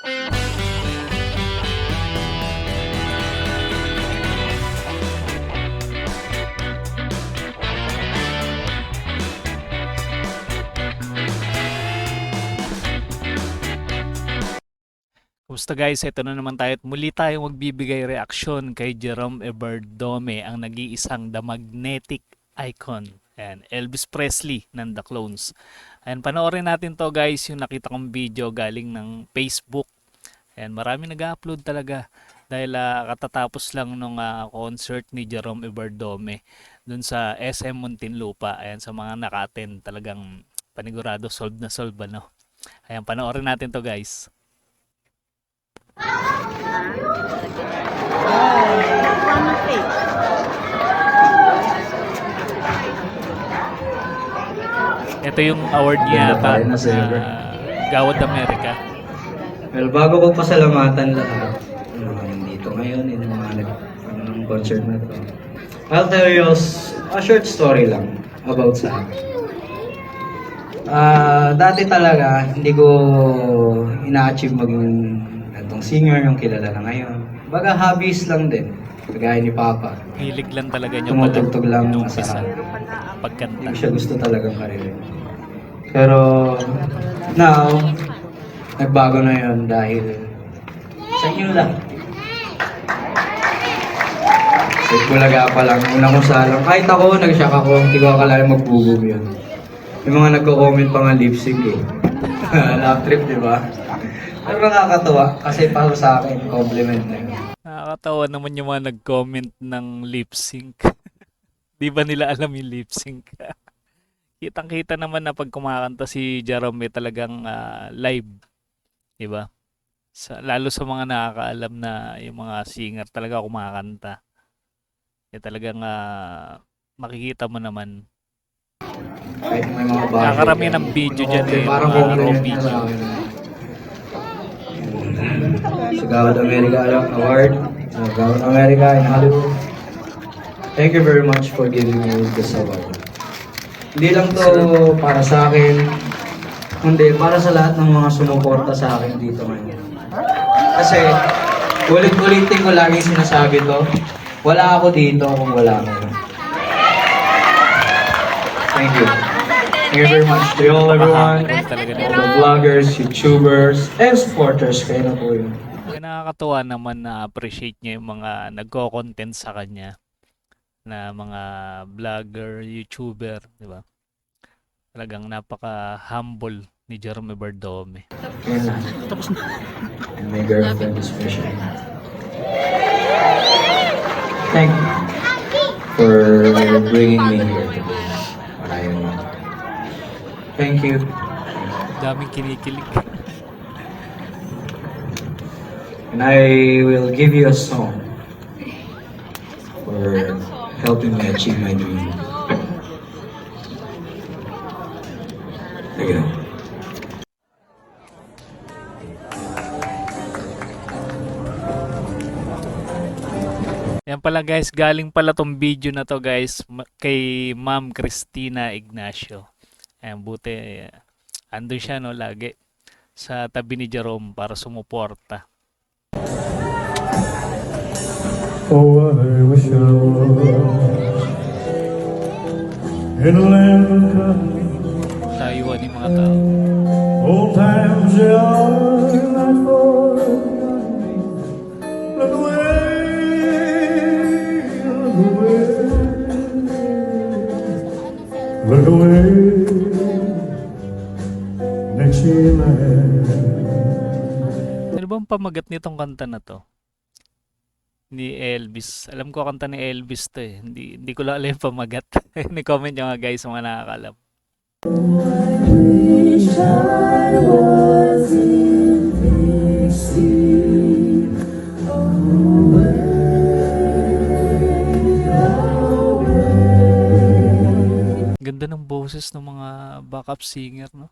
Kumusta guys? Ito na naman tayo at muli tayong magbibigay reaksyon kay Jerome Eberdome, ang nag-iisang The Magnetic Icon. Ayan, Elvis Presley ng The Clones. Ayan, panoorin natin to guys, yung nakita kong video galing ng Facebook. Ayan, marami nag-upload talaga dahil katatapos lang nung concert ni Jerome Eberdome dun sa SM Muntinlupa. Ayan, sa mga naka-attend talagang panigurado solve na solve ano. Ayan, panoorin natin to guys. Ito yung award niya ata na Gawad America. Well, bago ko pasalamatan lahat ng mga nandito ngayon, yung mga nag-concert na to, I'll tell you a short story lang about sa akin. Dati talaga, hindi ko ina-achieve maging itong singer, yung kilala na ngayon. Baga hobbies lang din, kagaya ni Papa. Hilig lang talaga niya Tumutugtog lang sa pagkanta. hindi siya gusto talagang karir. Pero now, nagbago na yun dahil sa inyo lang. Sa Bulaga pa lang, unang usalang. Kahit ako, nag-shock ako, hindi ko akalain magbubog yun. Yung mga nagko-comment pa nga lip sync eh. Love trip, di ba? Pero nakakatawa kasi para sa akin, compliment na yun. Nakakatawa naman yung mga nag-comment ng lip sync. Di ba nila alam yung lip sync? Kitang-kita naman na pag kumakanta si Jerome talagang live. Di ba? Lalo sa mga nakakaalam na yung mga singer talaga kumakanta. Talagang makikita mo naman. Kahit may mga bagay. Kakarami ng video dyan eh. Parang Mga raw compliment na video. sa akin. Sa Gawad America Award, Gawad America in Hollywood. Thank you very much for giving me this award. Hindi lang to para sa akin, kundi para sa lahat ng mga sumuporta sa akin dito ngayon. Kasi, ulit-ulitin ko lagi sinasabi to, wala ako dito kung wala ako. Thank you. Thank you very much to all, everyone. All the vloggers, YouTubers, and supporters. Kayo na po yun. Nakakatuwa naman na appreciate niya yung mga nagko-content sa kanya na mga vlogger, YouTuber, di ba? Talagang napaka-humble ni Jerome Eberdome. Yan na. And my girlfriend especially. Thank you for bringing me here today. Thank you. Daming kinikilig. And I will give you a song for helping me achieve my dream. There you go. Yan pala guys, galing pala tong video na to guys kay Ma'am Cristina Ignacio. Ayan, buti andun siya no lagi sa tabi ni Jerome para sumuporta. Oh, what I wish I was in a land of country. Tayuan yung mga tao. Old times they are not for me. Look away, look away, look away. Next year, Ano bang pamagat nitong kanta na to? Ni Elvis. Alam ko kanta ni Elvis to eh. Hindi ko lang alam yung pamagat. Ni-comment nyo nga guys mga nakakalam. Wish I was in Dixie, away, away. Ganda ng boses ng mga backup singer, no?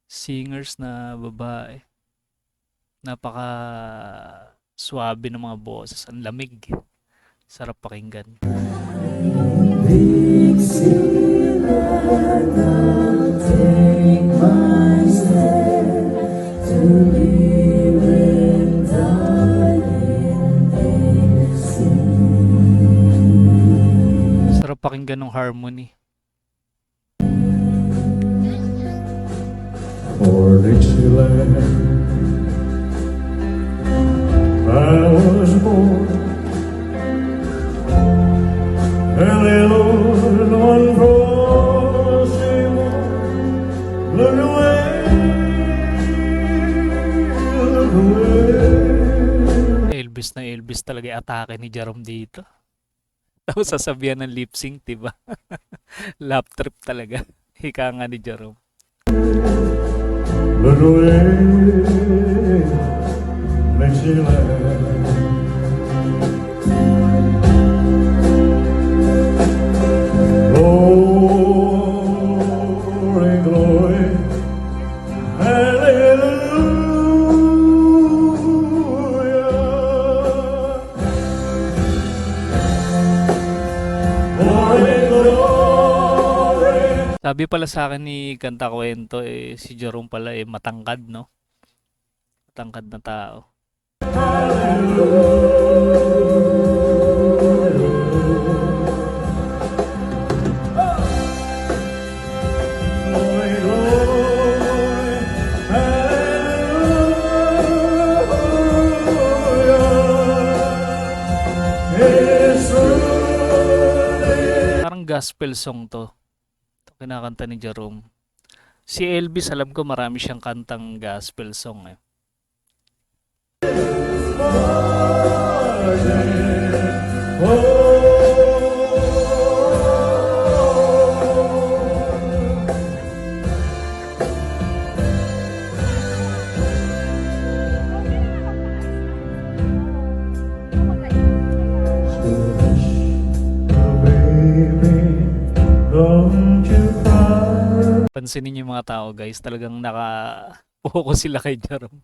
Singers na babae. Napaka swabe ng mga boses. Ang lamig. Sarap pakinggan. Dixie, let them take my step to leave. ganong harmony. For Dixieland I was born, and the Lord on Frosty look away, look away. Elvis na Elvis talaga yung atake ni Jerome dito. Tapos sasabihan ng lip sync, diba? Lap trip talaga. Hika nga ni Jerome. Look away, Dixieland. Glory, glory, hallelujah. Glory, glory. Sabi pala sa akin ni Kanta Kwento, si Jerome pala matangkad, no? Matangkad na tao. Glory, glory, hallelujah. It's truly Parang gospel song to. Ito kinakanta ni Jerome. Si Elvis, alam ko marami siyang kantang gospel song eh. Don't you cry. Pansinin niyo yung mga tao guys, talagang naka-focus sila kay Jerome.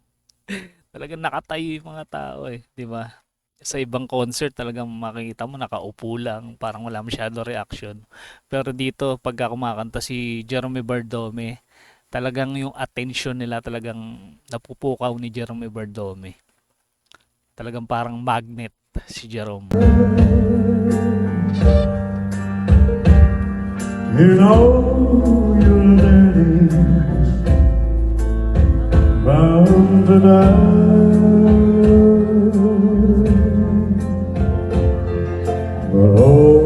Talagang nakatayo yung mga tao di ba? Sa ibang concert talagang makikita mo nakaupo lang, parang wala masyado reaction. Pero dito pagka kumakanta si Jerome Bardome, talagang yung attention nila talagang napupukaw ni Jerome Bardome. Talagang parang magnet si Jerome. You know your daddy's bound to die, but oh,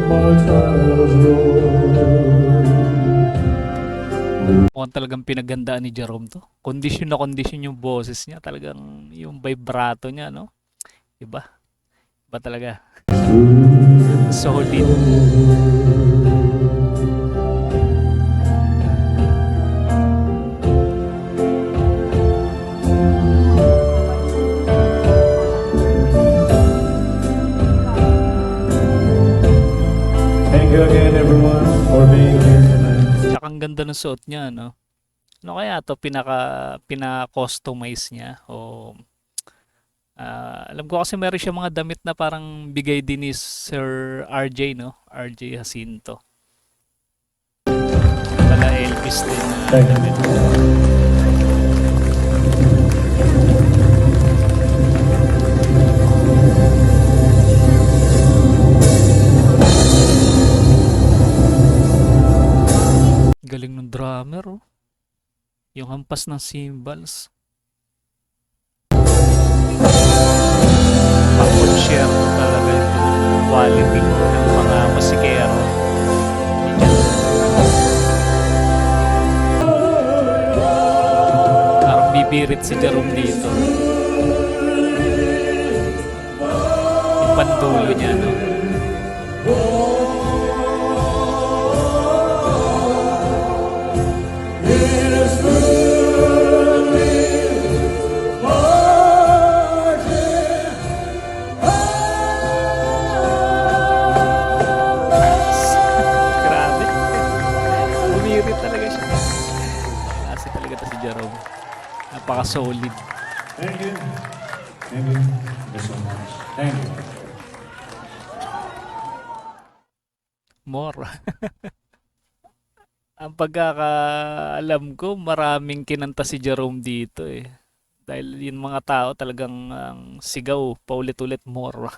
my child's Lord. Mukhang talagang pinagandaan ni Jerome to. Kondisyon na kondisyon yung boses niya. Talagang yung vibrato niya, no? Iba. Iba talaga. Solid. Thank you again, everyone, for being here tonight. Tsaka ang ganda ng suot niya, no? Ano kaya to pina-customize niya o alam ko kasi meron siya mga damit na parang bigay din ni Sir RJ, no? RJ Jacinto. Pala Elvis din na Thank you. damit. Galing ng drummer, oh. Yung hampas ng cymbals. Pang-share talaga yung quality ng mga musikero. Parang bibirit si Jerome dito. Yung pandulo niya, no? Grabe. Bumirit talaga siya. Klase talaga to si Jerome. Napaka-solid. Thank you. Thank you. Thank you so much. Thank you. More. Ang pagkakaalam ko, maraming kinanta si Jerome dito eh. Dahil yung mga tao talagang sigaw paulit-ulit more.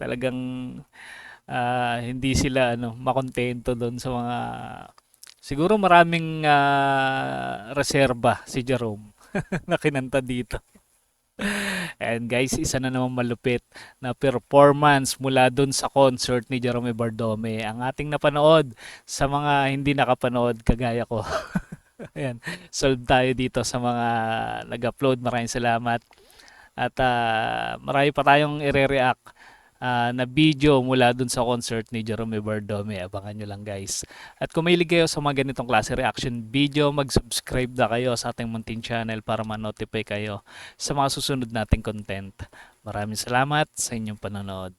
Talagang hindi sila makontento doon sa mga siguro maraming reserba si Jerome na kinanta dito. And guys, isa na naman malupit na performance mula dun sa concert ni Jerome Bardome. Ang ating napanood sa mga hindi nakapanood kagaya ko. Ayan, solve tayo dito sa mga nag-upload. Maraming salamat. At marami pa tayong ire-react na video mula dun sa concert ni Jerome Bardome. Abangan nyo lang guys. At kung mahilig kayo sa mga ganitong klase reaction video, mag-subscribe na kayo sa ating munting channel para ma-notify kayo sa mga susunod nating content. Maraming salamat sa inyong panonood.